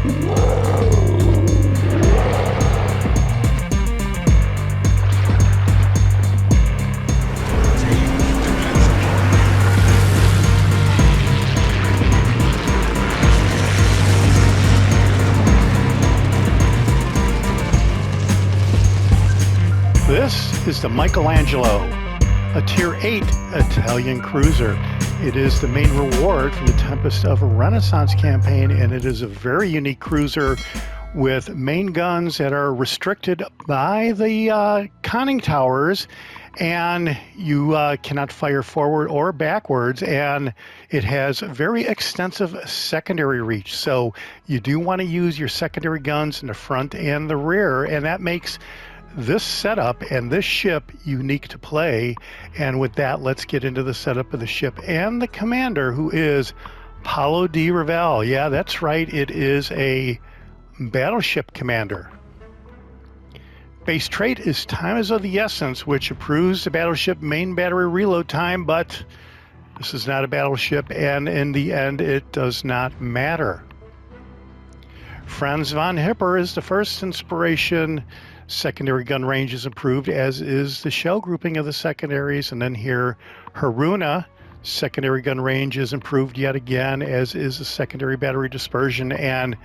This is the Michelangelo, a Tier 8 Italian cruiser. It is the main reward from the Tempest of Renaissance campaign, and it is a very unique cruiser with main guns that are restricted by the conning towers, and you cannot fire forward or backwards, and it has very extensive secondary reach. So you do want to use your secondary guns in the front and the rear, and that makes this setup and this ship unique to play. And with that, let's get into the setup of the ship and the commander, who is Paolo D Revel. Yeah, that's right, it is a battleship commander. Base trait is time is of the essence, which improves the battleship main battery reload time, but this is not a battleship, and in the end it does not matter. Franz von Hipper is the first inspiration. Secondary gun range is improved, as is the shell grouping of the secondaries. And then here, Haruna, secondary gun range is improved yet again, as is the secondary battery dispersion. And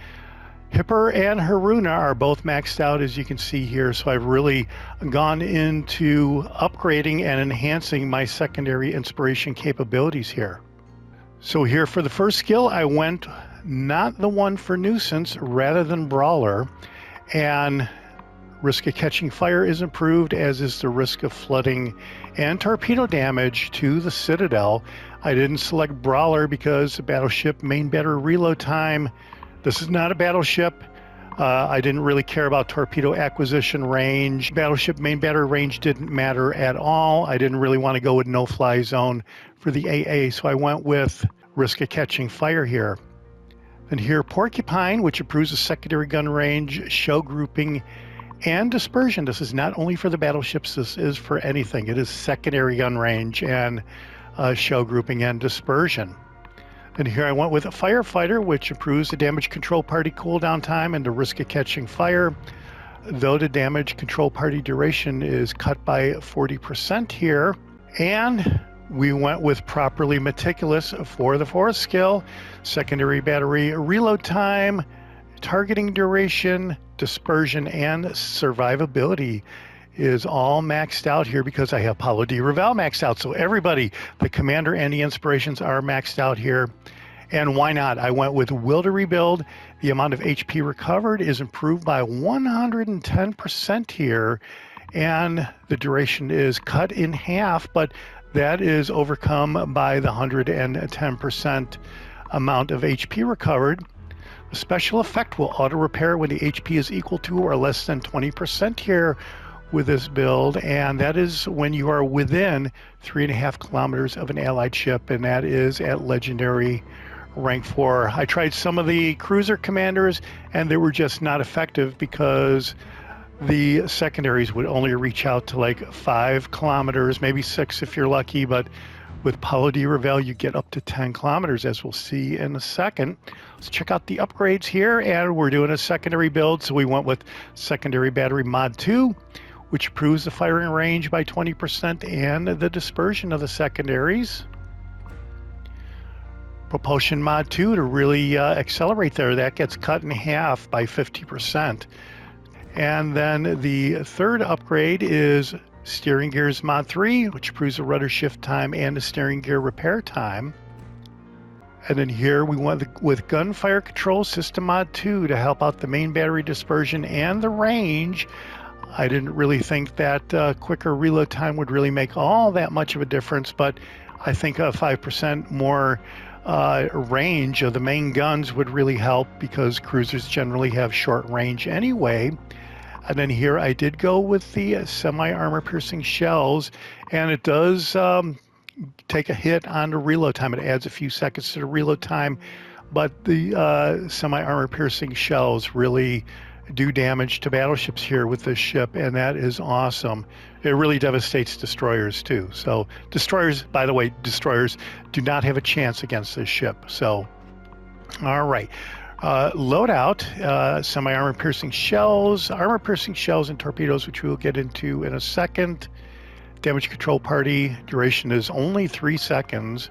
Hipper and Haruna are both maxed out, as you can see here. So I've really gone into upgrading and enhancing my secondary inspiration capabilities here. So here for the first skill, I went not the one for nuisance rather than brawler. And risk of catching fire is improved, as is the risk of flooding and torpedo damage to the Citadel. I didn't select brawler because the battleship main battery reload time, this is not a battleship. I didn't really care about torpedo acquisition range. Battleship main battery range didn't matter at all. I didn't really want to go with no-fly zone for the AA, so I went with risk of catching fire here. And here, Porcupine, which improves the secondary gun range, shell grouping, and dispersion. This is not only for the battleships, this is for anything. It is secondary gun range and shell grouping and dispersion. And here I went with a firefighter, which improves the damage control party cooldown time and the risk of catching fire, though the damage control party duration is cut by 40% here. And we went with properly meticulous for the fourth skill, secondary battery reload time, targeting duration, dispersion, and survivability is all maxed out here because I have Paolo D Revel maxed out. So everybody, the commander and the inspirations are maxed out here. And why not? I went with will to rebuild. The amount of HP recovered is improved by 110% here, and the duration is cut in half, but that is overcome by the 110% amount of HP recovered. A special effect will auto repair when the HP is equal to or less than 20% here with this build, and that is when you are within 3.5 kilometers of an allied ship, and that is at legendary rank 4. I tried some of the cruiser commanders and they were just not effective because the secondaries would only reach out to like 5 kilometers, maybe 6 if you're lucky, but with Paolo D Revel, you get up to 10 kilometers, as we'll see in a second. Let's check out the upgrades here, and we're doing a secondary build, so we went with Secondary Battery Mod 2, which improves the firing range by 20% and the dispersion of the secondaries. Propulsion Mod 2 to really accelerate there. That gets cut in half by 50%. And then the third upgrade is Steering Gears Mod 3, which improves the rudder shift time and the steering gear repair time. And then here we went with Gunfire Control System Mod 2 to help out the main battery dispersion and the range. I didn't really think that quicker reload time would really make all that much of a difference, but I think a 5% more range of the main guns would really help because cruisers generally have short range anyway. And then here I did go with the semi-armor piercing shells, and it does take a hit on the reload time. It adds a few seconds to the reload time, but the semi-armor piercing shells really do damage to battleships here with this ship, and that is awesome. It really devastates destroyers too. So destroyers, by the way, destroyers do not have a chance against this ship. So, all right. Loadout, semi-armor piercing shells, armor piercing shells and torpedoes, which we will get into in a second. Damage control party duration is only 3 seconds.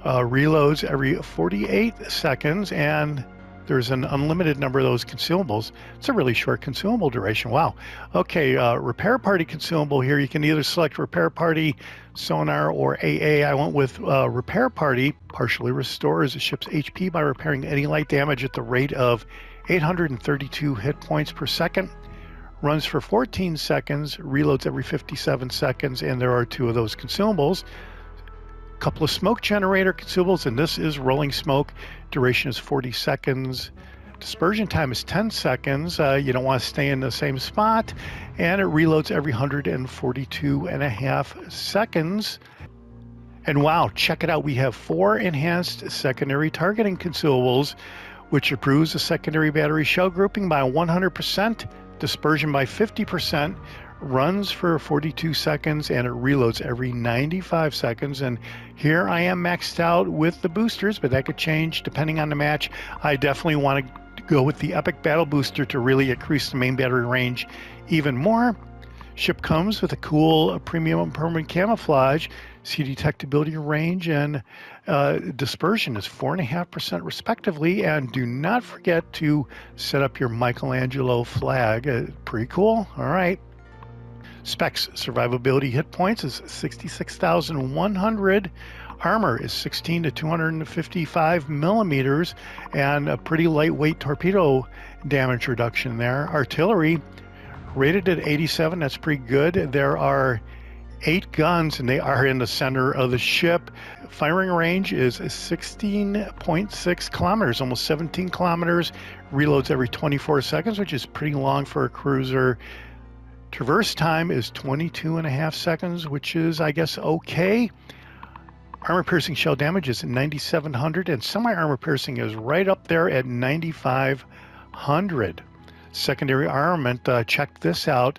Reloads every 48 seconds, and there's an unlimited number of those consumables. It's a really short consumable duration. Wow. Okay, repair party consumable here. You can either select repair party, sonar, or AA. I went with repair party. Partially restores the ship's HP by repairing any light damage at the rate of 832 hit points per second. Runs for 14 seconds, reloads every 57 seconds, and there are 2 of those consumables. Couple of smoke generator consumables, and this is rolling smoke. Duration is 40 seconds. Dispersion time is 10 seconds. You don't want to stay in the same spot, and it reloads every 142.5 seconds. And wow, check it out. We have 4 enhanced secondary targeting consumables, which improves the secondary battery shell grouping by 100%, dispersion by 50%, runs for 42 seconds, and it reloads every 95 seconds. And here I am maxed out with the boosters, but that could change depending on the match. I definitely want to go with the Epic Battle Booster to really increase the main battery range even more. Ship comes with a cool premium permanent camouflage, sea detectability range, and dispersion is 4.5% respectively. And do not forget to set up your Michelangelo flag. Pretty cool. All right. Specs: survivability hit points is 66,100. Armor is 16 to 255 millimeters, and a pretty lightweight torpedo damage reduction there. Artillery rated at 87. That's pretty good. There are 8 guns, and they are in the center of the ship. Firing range is 16.6 kilometers, almost 17 kilometers. Reloads every 24 seconds, which is pretty long for a cruiser. Traverse time is 22.5 seconds, which is, I guess, okay. Armor piercing shell damage is 9,700, and semi-armor piercing is right up there at 9,500. Secondary armament, check this out.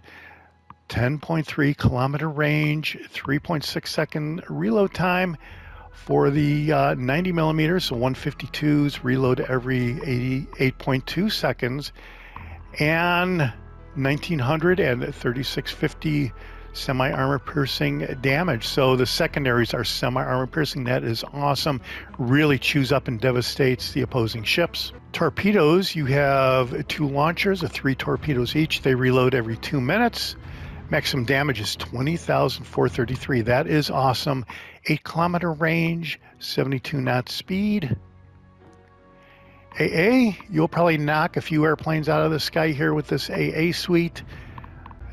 10.3 kilometer range, 3.6 second reload time for the 90 millimeters, so 152s reload every 88.2 seconds, and 1900 and 3650 semi-armor piercing damage. So the secondaries are semi-armor piercing. That is awesome. Really chews up and devastates the opposing ships. Torpedoes, you have 2 launchers of 3 torpedoes each. They reload every 2 minutes. Maximum damage is 20,433. That is awesome. 8 kilometer range, 72 knot speed. AA, you'll probably knock a few airplanes out of the sky here with this AA suite.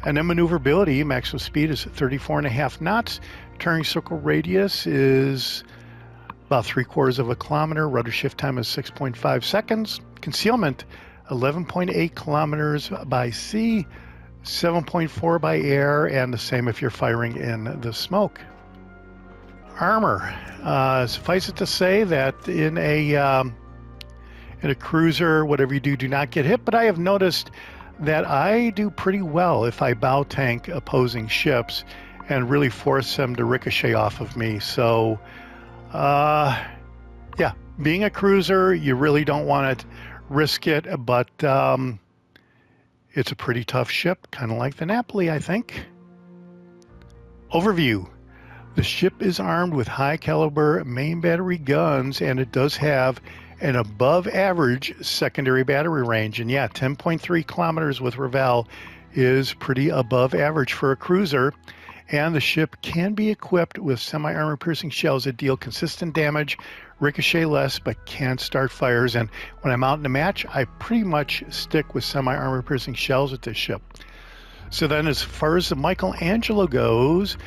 And then maneuverability, maximum speed is 34.5 knots. Turning circle radius is about 3/4 of a kilometer. Rudder shift time is 6.5 seconds. Concealment, 11.8 kilometers by sea, 7.4 by air, and the same if you're firing in the smoke. Armor, suffice it to say that in a cruiser, whatever you do, do not get hit. But I have noticed that I do pretty well if I bow tank opposing ships and really force them to ricochet off of me. So, yeah, being a cruiser, you really don't want to risk it, but it's a pretty tough ship, kind of like the Napoli, I think. Overview. The ship is armed with high caliber main battery guns, and it does have an above average secondary battery range. And yeah, 10.3 kilometers with Revel is pretty above average for a cruiser. And the ship can be equipped with semi-armor piercing shells that deal consistent damage, ricochet less, but can start fires. And when I'm out in a match, I pretty much stick with semi-armor piercing shells at this ship. So then as far as the Michelangelo goes,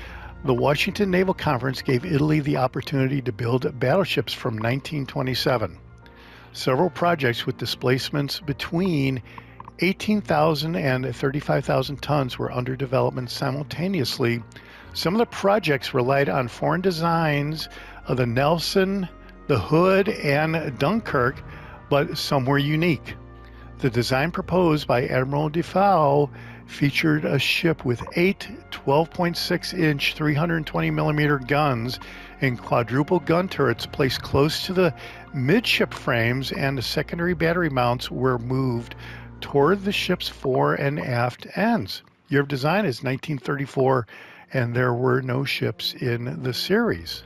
the Washington Naval Conference gave Italy the opportunity to build battleships from 1927. Several projects with displacements between 18,000 and 35,000 tons were under development simultaneously. Some of the projects relied on foreign designs of the Nelson, the Hood, and Dunkirk, but some were unique. The design proposed by Admiral Defoe featured a ship with 8 12.6-inch 320 millimeter guns and quadruple gun turrets placed close to the midship frames and the secondary battery mounts were moved toward the ship's fore and aft ends. Year of design is 1934, and there were no ships in the series.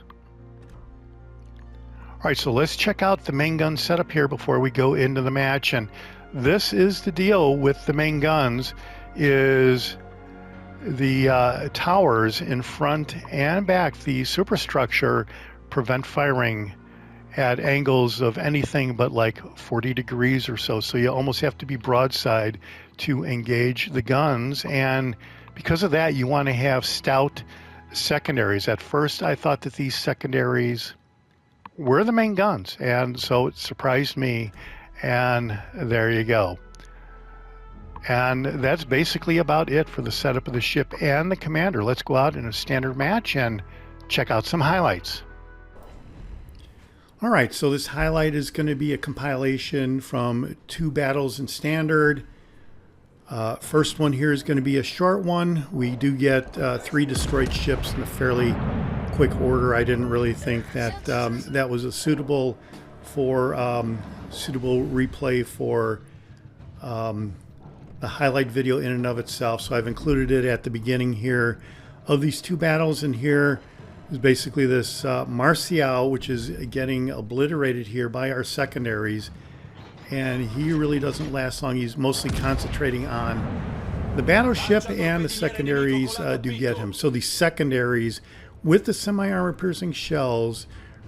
All right, so let's check out the main gun setup here before we go into the match. And this is the deal with the main guns, is the towers in front and back, the superstructure, prevent firing at angles of anything but like 40 degrees or so. So you almost have to be broadside to engage the guns. And because of that, you want to have stout secondaries. At first, I thought that these secondaries were the main guns, and so it surprised me. And there you go. And that's basically about it for the setup of the ship and the commander. Let's go out in a standard match and check out some highlights. All right, so this highlight is going to be a compilation from 2 battles in standard. First one here is going to be a short one. We do get 3 destroyed ships in a fairly quick order. I didn't really think that that was a suitable replay for the highlight video in and of itself. So I've included it at the beginning here of these 2 battles. And here is basically this Marceau, which is getting obliterated here by our secondaries. And he really doesn't last long. He's mostly concentrating on the battleship, and the secondaries do get him. So the secondaries with the semi-armor piercing shells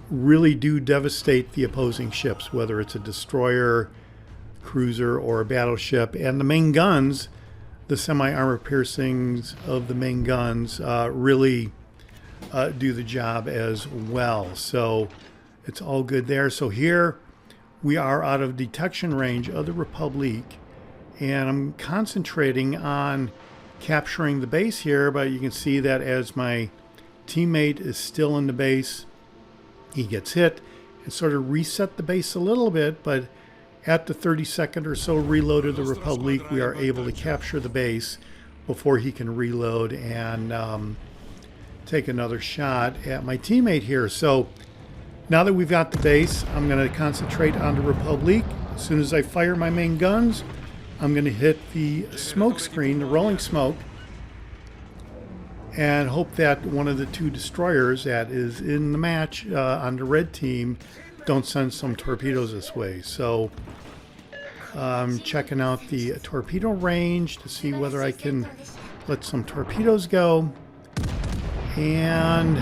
really do devastate the opposing ships, whether it's a destroyer, cruiser, or a battleship. And the main guns, the semi-armor piercings of the main guns really do the job as well. So it's all good there. So here we are out of detection range of the Republique, and I'm concentrating on capturing the base here, but you can see that as my teammate is still in the base, he gets hit and sort of reset the base a little bit, but at the 32nd or so reload of the Republique, we are able to capture the base before he can reload and take another shot at my teammate here. So now that we've got the base, I'm going to concentrate on the Republique. As soon as I fire my main guns, I'm going to hit the smoke screen, the rolling smoke, and hope that one of the 2 destroyers that is in the match on the red team don't send some torpedoes this way. So I'm checking out the torpedo range to see whether I can let some torpedoes go. And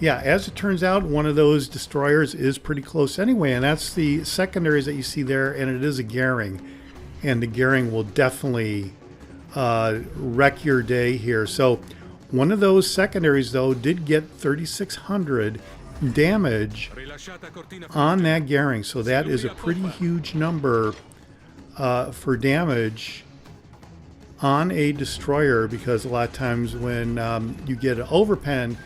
yeah, as it turns out, one of those destroyers is pretty close anyway, and that's the secondaries that you see there, and it is a Goering. And the Goering will definitely wreck your day here. So one of those secondaries, though, did get 3,600 damage on that Goering. So that is a pretty huge number for damage on a destroyer, because a lot of times when you get an overpen,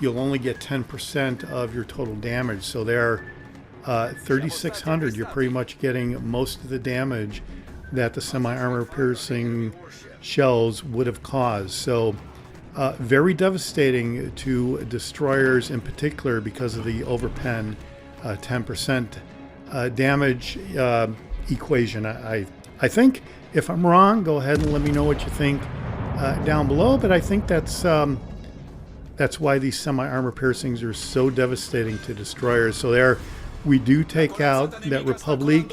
you'll only get 10% of your total damage. So there, 3,600, you're pretty much getting most of the damage that the semi-armor piercing shells would have caused. So very devastating to destroyers in particular because of the overpen 10% damage equation. I think if I'm wrong, go ahead and let me know what you think down below, but I think that's why these semi-armor piercings are so devastating to destroyers. So there we do take out that Republique.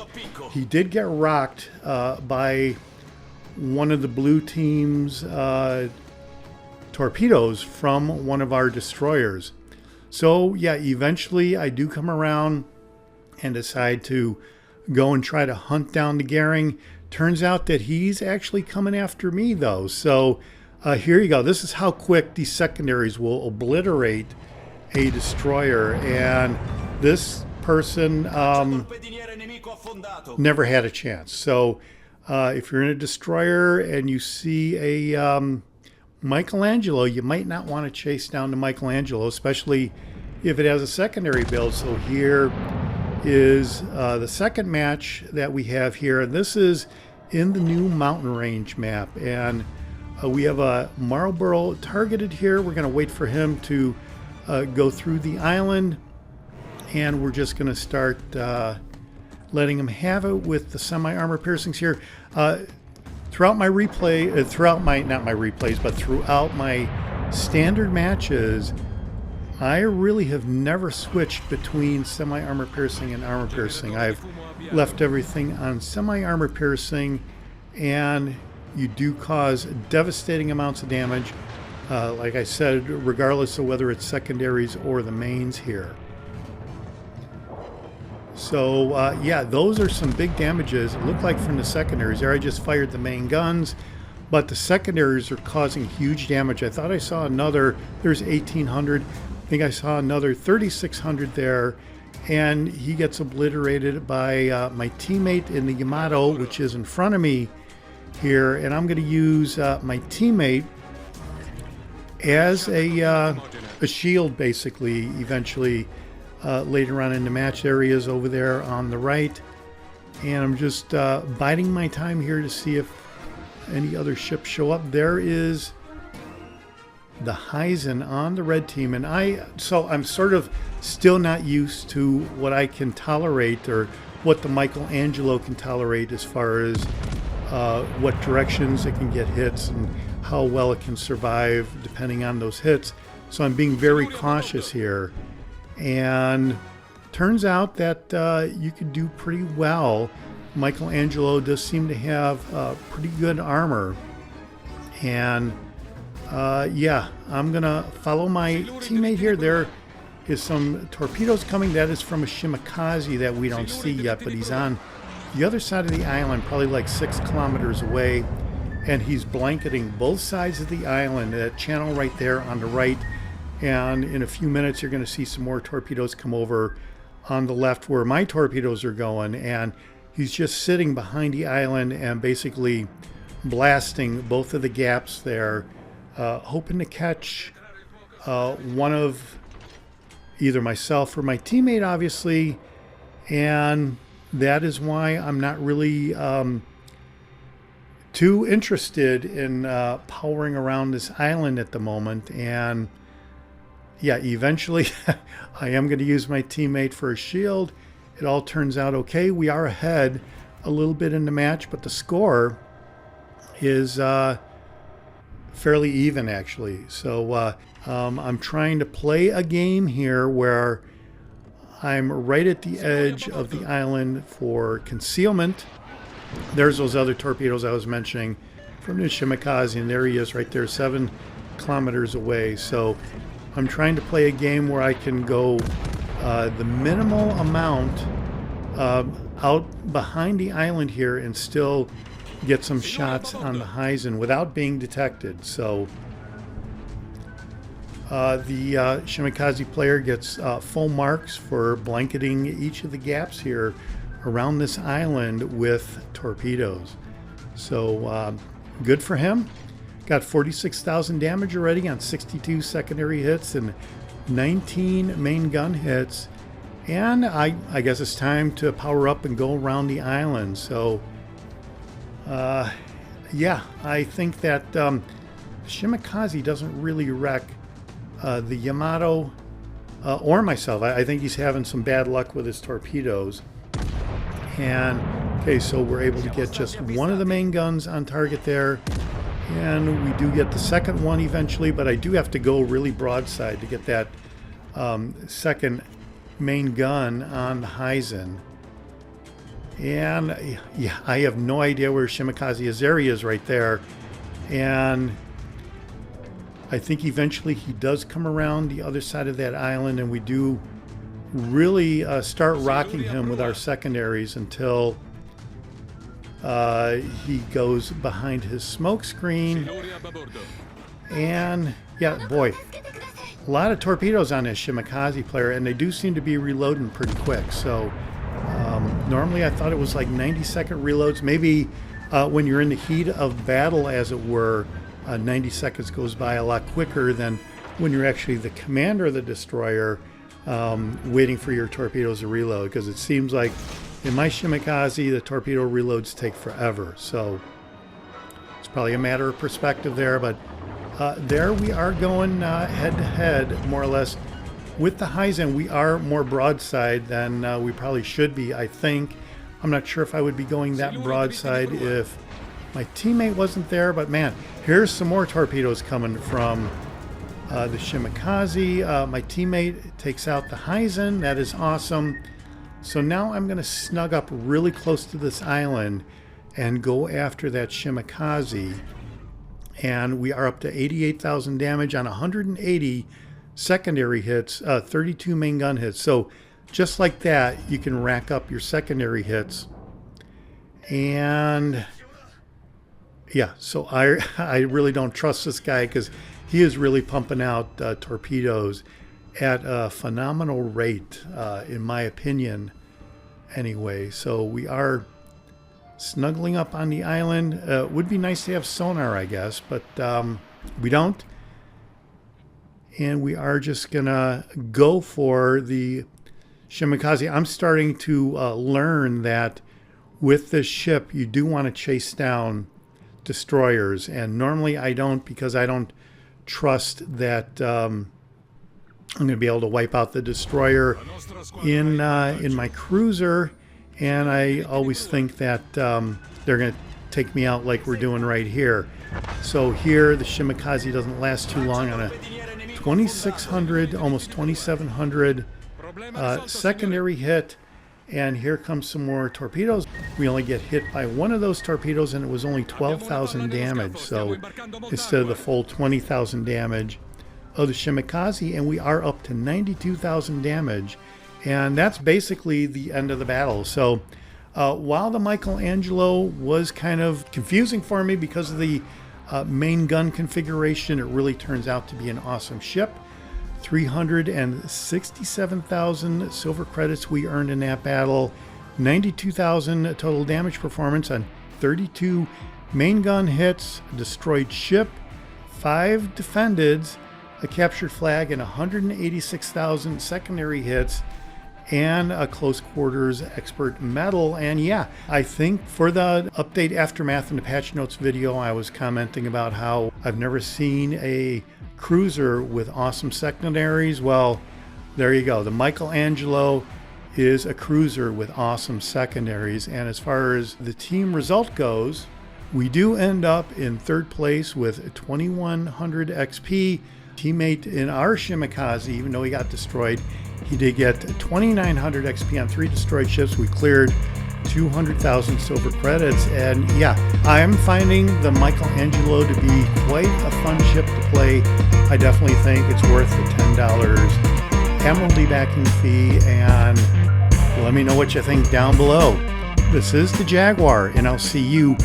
He did get rocked by one of the blue team's torpedoes from one of our destroyers. So yeah, eventually I do come around and decide to go and try to hunt down the Goering. Turns out that he's actually coming after me though. So here you go. This is how quick these secondaries will obliterate a destroyer. And this person never had a chance. So if you're in a destroyer and you see a Michelangelo, you might not want to chase down the Michelangelo, especially if it has a secondary build. So here is the second match that we have here, and this is in the new mountain range map. And we have a Marlborough targeted here. We're going to wait for him to go through the island, and we're just going to start letting them have it with the semi-armor piercings here. Throughout my replay, throughout my standard matches, I really have never switched between semi-armor piercing and armor piercing. I've left everything on semi-armor piercing, and you do cause devastating amounts of damage, like I said, regardless of whether it's secondaries or the mains here. So yeah, those are some big damages. It looked like from the secondaries there. I just fired the main guns, but the secondaries are causing huge damage. I thought I saw another, there's 1,800. I think I saw another 3,600 there, and he gets obliterated by my teammate in the Yamato, which is in front of me here, and I'm going to use my teammate as a shield, basically, eventually. Later on in the match. There he is over there on the right, and I'm just biding my time here to see if any other ships show up. There is the Hizen on the red team, and I'm sort of still not used to what I can tolerate, or what the Michelangelo can tolerate, as far as what directions it can get hits and how well it can survive depending on those hits. So I'm being very cautious here. And turns out that you could do pretty well. Michelangelo does seem to have pretty good armor. And yeah, I'm going to follow my teammate here. There is some torpedoes coming. That is from a Shimikaze that we don't see yet, but he's on the other side of the island, probably like 6 kilometers away. And he's blanketing both sides of the island, that channel right there on the right. And in a few minutes, you're going to see some more torpedoes come over on the left where my torpedoes are going. And he's just sitting behind the island and basically blasting both of the gaps there, hoping to catch one of either myself or my teammate, obviously. And that is why I'm not really too interested in powering around this island at the moment. And yeah, eventually I am going to use my teammate for a shield. It all turns out okay. We are ahead a little bit in the match, but the score is fairly even, actually. So I'm trying to play a game here where I'm right at the edge of the island for concealment. There's those other torpedoes I was mentioning from the Shimikaze, and there he is right there, 7 kilometers away. So I'm trying to play a game where I can go the minimal amount out behind the island here and still get some shots on the Hizen without being detected. So the Shimikaze player gets full marks for blanketing each of the gaps here around this island with torpedoes. So good for him. Got 46,000 damage already on 62 secondary hits and 19 main gun hits. And I guess it's time to power up and go around the island. So, yeah, I think that Shimikaze doesn't really wreck the Yamato or myself. I think he's having some bad luck with his torpedoes. And, okay, so we're able to get just one of the main guns on target there. And we do get the second one eventually, but I do have to go really broadside to get that second main gun on the Hizen. And yeah, I have no idea where Shimikaze is. There he is right there. And I think eventually he does come around the other side of that island, and we do really start rocking him with our secondaries until he goes behind his smoke screen. And yeah, boy, a lot of torpedoes on this Shimikaze player, and they do seem to be reloading pretty quick. So normally I thought it was like 90-second reloads. Maybe when you're in the heat of battle, as it were, 90 seconds goes by a lot quicker than when you're actually the commander of the destroyer, waiting for your torpedoes to reload, because it seems like in my Shimikaze, the torpedo reloads take forever. So it's probably a matter of perspective there. But there we are going head to head, more or less, with the Hizen, we are more broadside than we probably should be, I think. I'm not sure if I would be going that broadside if my teammate wasn't there, but man, here's some more torpedoes coming from the Shimikaze. My teammate takes out the Hizen. That is awesome. So now I'm going to snug up really close to this island and go after that Shimikaze. And we are up to 88,000 damage on 180 secondary hits, 32 main gun hits. So just like that, you can rack up your secondary hits. And yeah, so I really don't trust this guy because he is really pumping out torpedoes at a phenomenal rate, in my opinion, anyway. So we are snuggling up on the island. Would be nice to have sonar, I guess, but we don't. And we are just gonna go for the Shimikaze. I'm starting to learn that with this ship, you do want to chase down destroyers, and normally I don't, because I don't trust that I'm going to be able to wipe out the destroyer in my cruiser, and I always think that they're going to take me out like we're doing right here. So here the Shimikaze doesn't last too long on a 2,600, almost 2,700 secondary hit. And here comes some more torpedoes. We only get hit by one of those torpedoes, and it was only 12,000 damage. So instead of the full 20,000 damage of the Shimikaze, and we are up to 92,000 damage. And that's basically the end of the battle. So while the Michelangelo was kind of confusing for me because of the main gun configuration, it really turns out to be an awesome ship. 367,000 silver credits we earned in that battle, 92,000 total damage performance on 32 main gun hits, a destroyed ship, 5 defendeds, a captured flag, and 186,000 secondary hits, and a close quarters expert medal. And yeah, I think for the update aftermath and the patch notes video, I was commenting about how I've never seen a cruiser with awesome secondaries. Well, there you go. The Michelangelo is a cruiser with awesome secondaries. And as far as the team result goes, we do end up in third place with 2,100 XP. Teammate in our Shimikaze, even though he got destroyed, he did get 2,900 XP on 3 destroyed ships. We cleared 200,000 silver credits. And yeah, I am finding the Michelangelo to be quite a fun ship to play. I definitely think it's worth the $10 Admiralty backing fee. And let me know what you think down below. This is the Jaguar, and I'll see you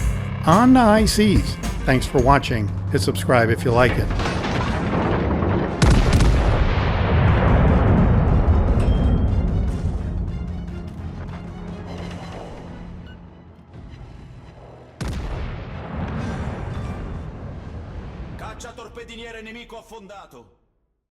on the high seas. Thanks for watching. Hit subscribe if you like it. Caccia torpediniere nemico affondato.